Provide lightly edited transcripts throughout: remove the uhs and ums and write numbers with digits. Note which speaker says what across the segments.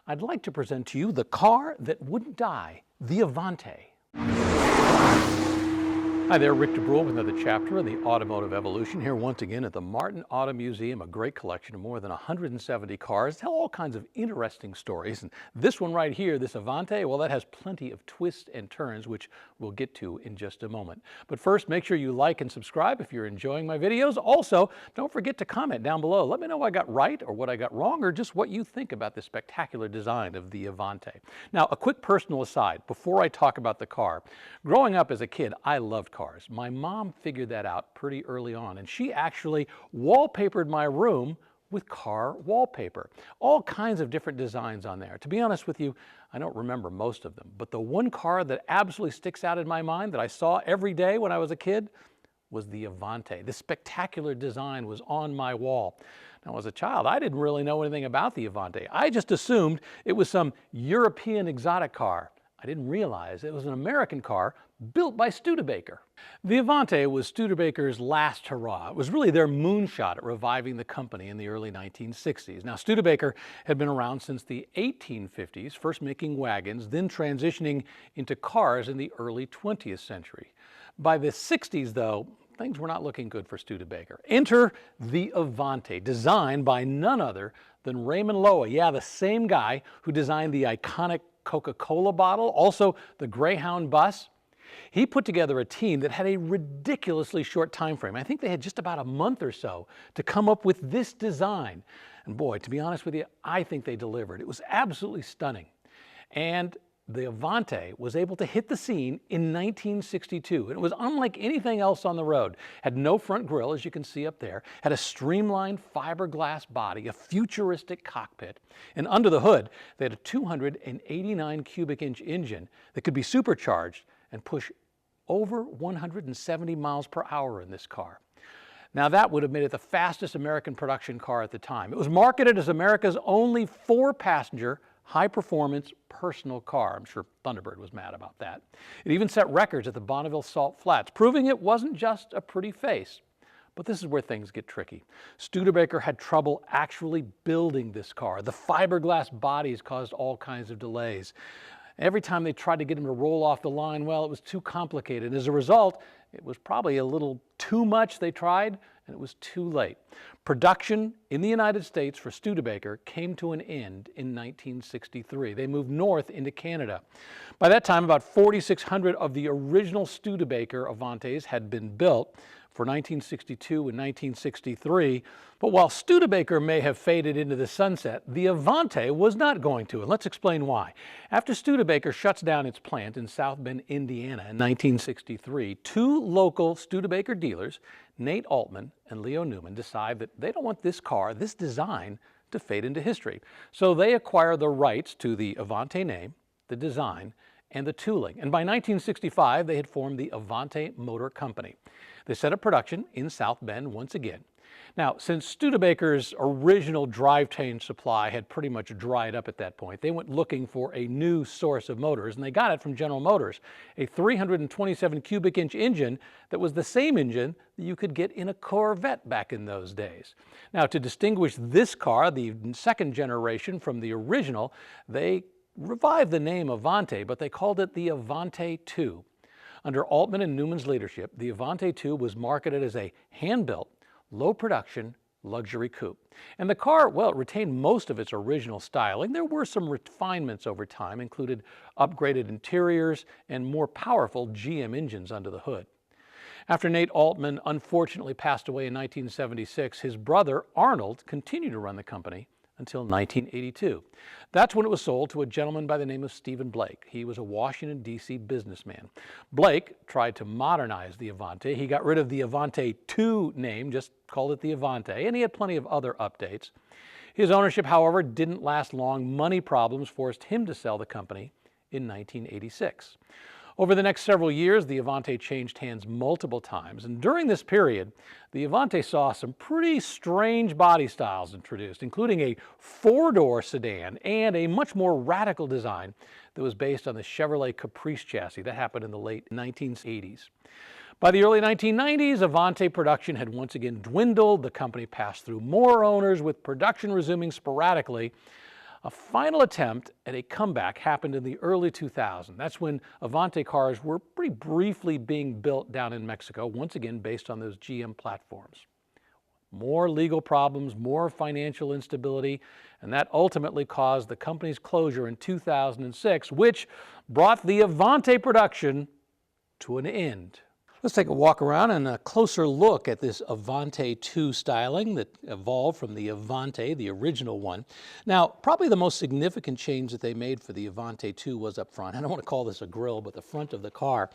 Speaker 1: I'd like to present to you the car that wouldn't die, the Avante. Hi there, Rick DeBrule with another chapter in the automotive evolution, here once again at the Martin Auto Museum, a great collection of more than 170 cars, tell all kinds of interesting stories. And this one right here, this Avante, well, that has plenty of twists and turns, which we'll get to in just a moment. But first, make sure you like and subscribe if you're enjoying my videos. Also, don't forget to comment down below. Let me know what I got right or what I got wrong, or just what you think about the spectacular design of the Avante. Now, a quick personal aside before I talk about the car. Growing up as a kid, I loved cars. My mom figured that out pretty early on, and she actually wallpapered my room with car wallpaper. All kinds of different designs on there. To be honest with you, I don't remember most of them, but the one car that absolutely sticks out in my mind that I saw every day when I was a kid was the Avante. This spectacular design was on my wall. Now, as a child, I didn't really know anything about the Avante. I just assumed it was some European exotic car. I didn't realize it was an American car built by Studebaker. The Avante was Studebaker's last hurrah. It was really their moonshot at reviving the company in the early 1960s. Now, Studebaker had been around since the 1850s, first making wagons, then transitioning into cars in the early 20th century. By the 60s, though, things were not looking good for Studebaker. Enter the Avante, designed by none other than Raymond Loewy. Yeah, the same guy who designed the iconic Coca-Cola bottle, also the Greyhound bus. He put together a team that had a ridiculously short time frame. I think they had just about a month or so to come up with this design. And boy, to be honest with you, I think they delivered. It was absolutely stunning. And the Avante was able to hit the scene in 1962. And it was unlike anything else on the road. Had no front grille, as you can see up there. Had a streamlined fiberglass body, a futuristic cockpit. And under the hood, they had a 289 cubic inch engine that could be supercharged and push over 170 miles per hour in this car. Now, that would have made it the fastest American production car at the time. It was marketed as America's only 4-passenger high-performance personal car. I'm sure Thunderbird was mad about that. It even set records at the Bonneville Salt Flats, proving it wasn't just a pretty face. But this is where things get tricky. Studebaker had trouble actually building this car. The fiberglass bodies caused all kinds of delays. Every time they tried to get him to roll off the line, well, it was too complicated. As a result, it was probably a little too much they tried, and it was too late. Production in the United States for Studebaker came to an end in 1963. They moved north into Canada. By that time, about 4,600 of the original Studebaker Avantes had been built for 1962 and 1963. But while Studebaker may have faded into the sunset, the Avante was not going to, and let's explain why. After Studebaker shuts down its plant in South Bend, Indiana in 1963, two local Studebaker dealers, Nate Altman and Leo Newman, decide that they don't want this car, this design, to fade into history. So they acquire the rights to the Avante name, the design, and the tooling. And by 1965, they had formed the Avante Motor Company. They set up production in South Bend once again. Now, since Studebaker's original drivetrain supply had pretty much dried up at that point, they went looking for a new source of motors, and they got it from General Motors, a 327 cubic inch engine that was the same engine that you could get in a Corvette back in those days. Now, to distinguish this car, the second generation, from the original, they revived the name Avante, but they called it the Avanti II. Under Altman and Newman's leadership, the Avanti II was marketed as a hand-built, low-production luxury coupe. And the car, well, it retained most of its original styling. There were some refinements over time, included upgraded interiors and more powerful GM engines under the hood. After Nate Altman unfortunately passed away in 1976, his brother Arnold continued to run the company until 1982. That's when it was sold to a gentleman by the name of Stephen Blake. He was a Washington, D.C. businessman. Blake tried to modernize the Avante. He got rid of the Avanti II name, just called it the Avante, and he had plenty of other updates. His ownership, however, didn't last long. Money problems forced him to sell the company in 1986. Over the next several years, the Avante changed hands multiple times, and during this period, the Avante saw some pretty strange body styles introduced, including a 4-door sedan and a much more radical design that was based on the Chevrolet Caprice chassis. That happened in the late 1980s. By the early 1990s, Avante production had once again dwindled. The company passed through more owners, with production resuming sporadically A final attempt at a comeback happened in the early 2000s. That's when Avante cars were pretty briefly being built down in Mexico, once again based on those GM platforms. More legal problems, more financial instability, and that ultimately caused the company's closure in 2006, which brought the Avante production to an end. Let's take a walk around and a closer look at this Avanti II styling that evolved from the Avante, the original one. Now, probably the most significant change that they made for the Avanti II was up front. I don't want to call this a grille, but the front of the car.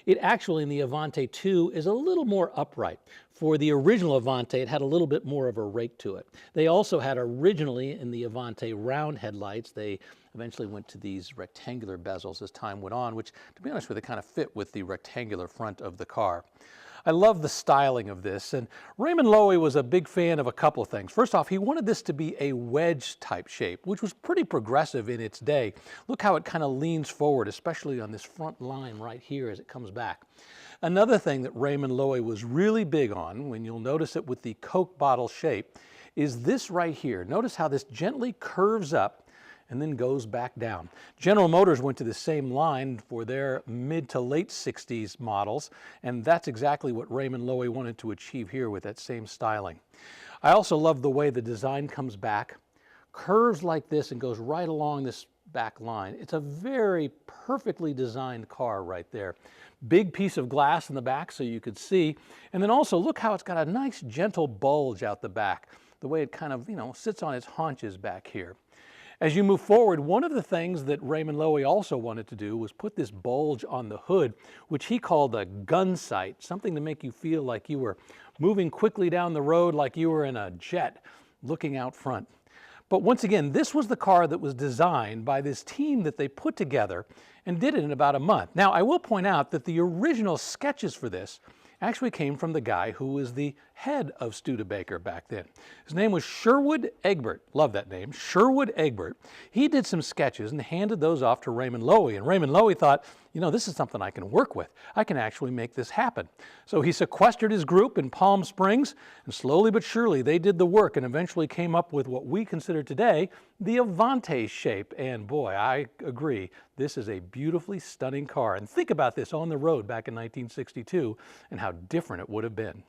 Speaker 1: It actually, in the Avanti II, is a little more upright. For the original Avante, it had a little bit more of a rake to it. They also had originally in the Avante round headlights. They eventually went to these rectangular bezels as time went on, which, to be honest with you, kind of fit with the rectangular front of the car. I love the styling of this, and Raymond Loewy was a big fan of a couple of things. First off, he wanted this to be a wedge type shape, which was pretty progressive in its day. Look how it kind of leans forward, especially on this front line right here as it comes back. Another thing that Raymond Loewy was really big on, when you'll notice it with the Coke bottle shape, is this right here. Notice how this gently curves up and then goes back down. General Motors went to the same line for their mid to late 60s models, and that's exactly what Raymond Loewy wanted to achieve here with that same styling. I also love the way the design comes back, curves like this and goes right along this back line. It's a very perfectly designed car right there. Big piece of glass in the back so you could see, and then also look how it's got a nice gentle bulge out the back, the way it kind of, sits on its haunches back here. As you move forward, one of the things that Raymond Loewy also wanted to do was put this bulge on the hood, which he called a gun sight, something to make you feel like you were moving quickly down the road, like you were in a jet looking out front. But once again, this was the car that was designed by this team that they put together and did it in about a month. Now, I will point out that the original sketches for this actually came from the guy who was the head of Studebaker back then. His name was Sherwood Egbert. Love that name, Sherwood Egbert. He did some sketches and handed those off to Raymond Loewy, and Raymond Loewy thought, this is something I can work with. I can actually make this happen. So he sequestered his group in Palm Springs, and slowly but surely they did the work and eventually came up with what we consider today the Avante shape. And boy, I agree, this is a beautifully stunning car. And think about this on the road back in 1962 and how different it would have been.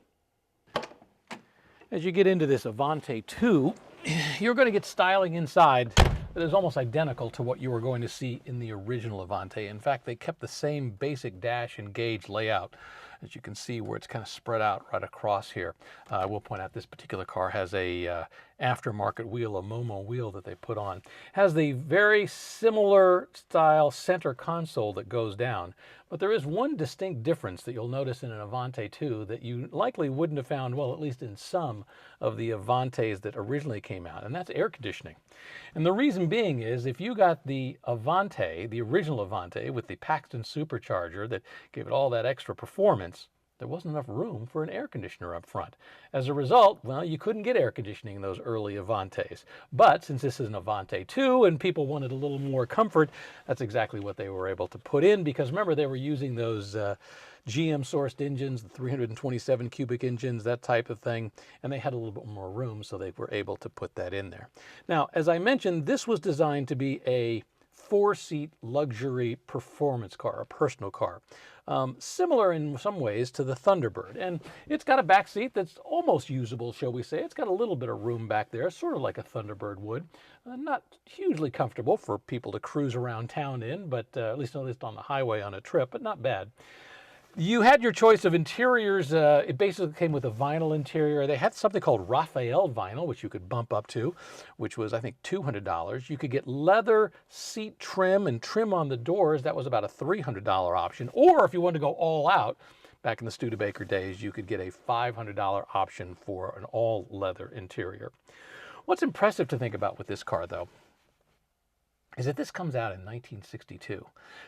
Speaker 1: As you get into this Avanti II, you're going to get styling inside that is almost identical to what you were going to see in the original Avante. In fact, they kept the same basic dash and gauge layout, as you can see where it's kind of spread out right across here. I will point out this particular car has a aftermarket wheel, a Momo wheel that they put on. Has the very similar style center console that goes down, but there is one distinct difference that you'll notice in an Avanti II that you likely wouldn't have found, well, at least in some of the Avantes that originally came out, and that's air conditioning. And the reason being is if you got the Avante, the original Avante with the Paxton supercharger that gave it all that extra performance, there wasn't enough room for an air conditioner up front. As a result, well, you couldn't get air conditioning in those early Avantes. But since this is an Avanti II and people wanted a little more comfort, that's exactly what they were able to put in, because remember, they were using those GM-sourced engines, the 327 cubic engines, that type of thing, and they had a little bit more room, so they were able to put that in there. Now, as I mentioned, this was designed to be a four-seat luxury performance car, a personal car. Similar in some ways to the Thunderbird. And it's got a back seat that's almost usable, shall we say. It's got a little bit of room back there, sort of like a Thunderbird would. Not hugely comfortable for people to cruise around town in, but at least on the highway on a trip, but not bad. You had your choice of interiors. It basically came with a vinyl interior. They had something called Raphael vinyl, which you could bump up to, which was, I think, $200. You could get leather seat trim and trim on the doors. That was about a $300 option. Or if you wanted to go all out, back in the Studebaker days, you could get a $500 option for an all leather interior. What's impressive to think about with this car, though, is that this comes out in 1962.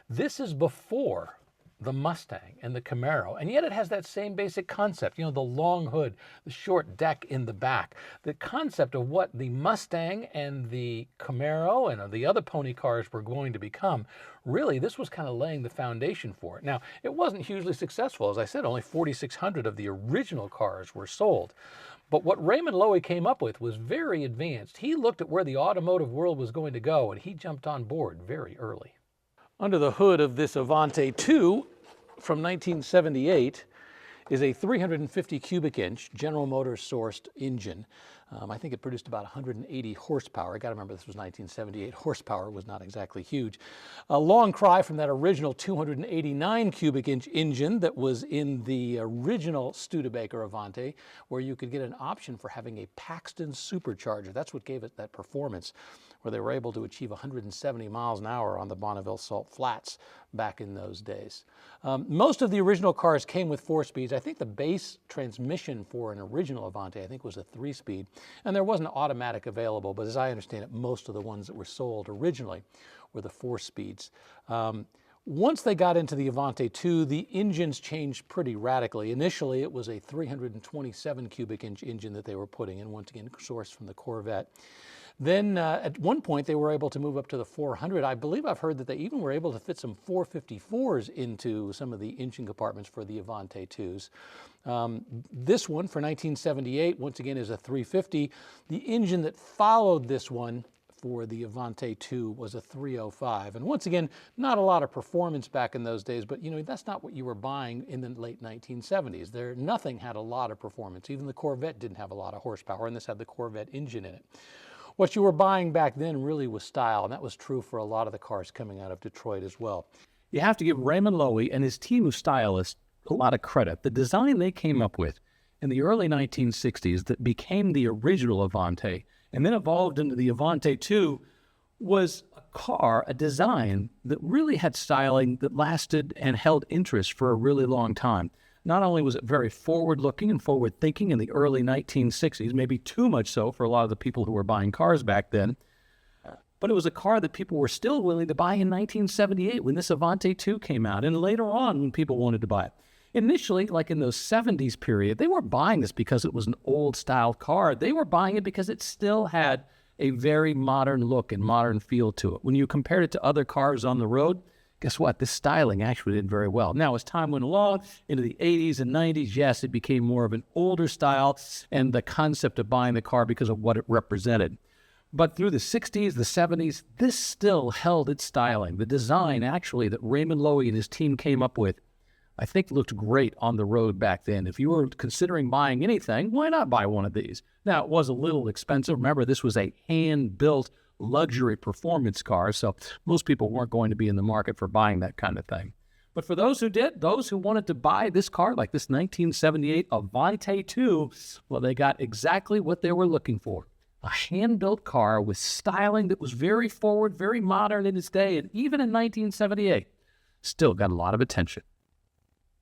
Speaker 1: This is before the Mustang and the Camaro, and yet it has that same basic concept, the long hood, the short deck in the back. The concept of what the Mustang and the Camaro and the other pony cars were going to become, really, this was kind of laying the foundation for it. Now, it wasn't hugely successful. As I said, only 4,600 of the original cars were sold. But what Raymond Loewy came up with was very advanced. He looked at where the automotive world was going to go, and he jumped on board very early. Under the hood of this Avanti II from 1978 is a 350 cubic inch General Motors sourced engine. I think it produced about 180 horsepower. I got to remember this was 1978. Horsepower was not exactly huge. A long cry from that original 289 cubic inch engine that was in the original Studebaker Avante, where you could get an option for having a Paxton supercharger. That's what gave it that performance, where they were able to achieve 170 miles an hour on the Bonneville Salt Flats back in those days. Most of the original cars came with 4 speeds. I think the base transmission for an original Avante, I think, was a 3-speed, and there wasn't automatic available, but as I understand it, most of the ones that were sold originally were the 4 speeds. Once they got into the Avanti II, the engines changed pretty radically. Initially, it was a 327 cubic inch engine that they were putting in, once again, sourced from the Corvette. Then at one point they were able to move up to the 400. I believe I've heard that they even were able to fit some 454s into some of the engine compartments for the Avanti IIs. This one for 1978, once again, is a 350. The engine that followed this one for the Avanti II was a 305. And once again, not a lot of performance back in those days, but that's not what you were buying in the late 1970s. Nothing had a lot of performance. Even the Corvette didn't have a lot of horsepower, and this had the Corvette engine in it. What you were buying back then really was style, and that was true for a lot of the cars coming out of Detroit as well.
Speaker 2: You have to give Raymond Loewy and his team of stylists a lot of credit. The design they came up with in the early 1960s that became the original Avante and then evolved into the Avanti II was a car, a design that really had styling that lasted and held interest for a really long time. Not only was it very forward-looking and forward-thinking in the early 1960s, maybe too much so for a lot of the people who were buying cars back then, but it was a car that people were still willing to buy in 1978 when this Avanti II came out, and later on when people wanted to buy it. Initially, like in those 70s period, they weren't buying this because it was an old-style car. They were buying it because it still had a very modern look and modern feel to it. When you compared it to other cars on the road, guess what? This styling actually did very well. Now, as time went along into the 80s and 90s, yes, it became more of an older style and the concept of buying the car because of what it represented. But through the 60s, the 70s, this still held its styling. The design, actually, that Raymond Loewy and his team came up with, I think looked great on the road back then. If you were considering buying anything, why not buy one of these? Now, it was a little expensive. Remember, this was a hand-built luxury performance car, so most people weren't going to be in the market for buying that kind of thing. But for those who did, those who wanted to buy this car, like this 1978 Avanti II, well, they got exactly what they were looking for. A hand-built car with styling that was very forward, very modern in its day, and even in 1978, still got a lot of attention.